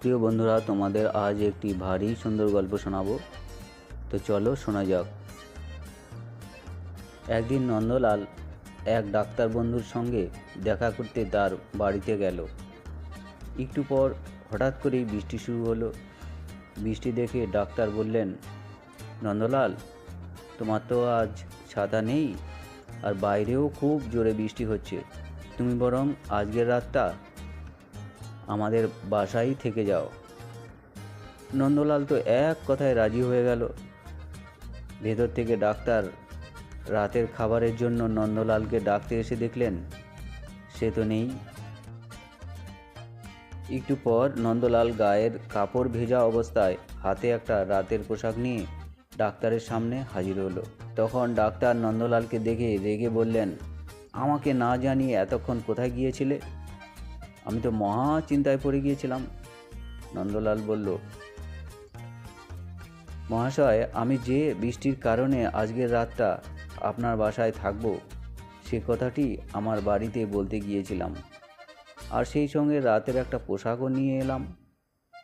প্রিয় বন্ধুরা, তোমাদের আজ একটি ভারী সুন্দর গল্প শোনাবো। তো চলো শোনা যাক। একদিন নন্দলাল এক ডাক্তার বন্ধুর সঙ্গে দেখা করতে তার বাড়িতে গেল। একটু পর হঠাৎ করেই বৃষ্টি শুরু হলো। বৃষ্টি দেখে ডাক্তার বললেন, নন্দলাল, তোমার তো আজ ছাতা নেই, আর বাইরেও খুব জোরে বৃষ্টি হচ্ছে। তুমি বরং আজকের রাতটা আমাদের বাসায় থেকে যাও। নন্দলাল তো এক কথায় রাজি হয়ে গেল। ভেতর থেকে ডাক্তার রাতের খাবারের জন্য নন্দলালকে ডাকতে এসে দেখলেন সে তো নেই। একটু পর নন্দলাল গায়ের কাপড় ভেজা অবস্থায় হাতে একটা রাতের পোশাক নিয়ে ডাক্তারের সামনে হাজির হলো। তখন ডাক্তার নন্দলালকে দেখে রেগে বললেন, আমাকে না জানিয়ে এতক্ষণ কোথায় গিয়েছিলে? আমি তো মহা চিন্তায় পড়ে গিয়েছিলাম। নন্দলাল বলল, মহাশয়, আমি যে বৃষ্টির কারণে আজকের রাতটা আপনার বাসায় থাকব সে কথাটি আমার বাড়িতে বলতে গিয়েছিলাম, আর সেই সঙ্গে রাতের একটা পোশাকও নিয়ে এলাম।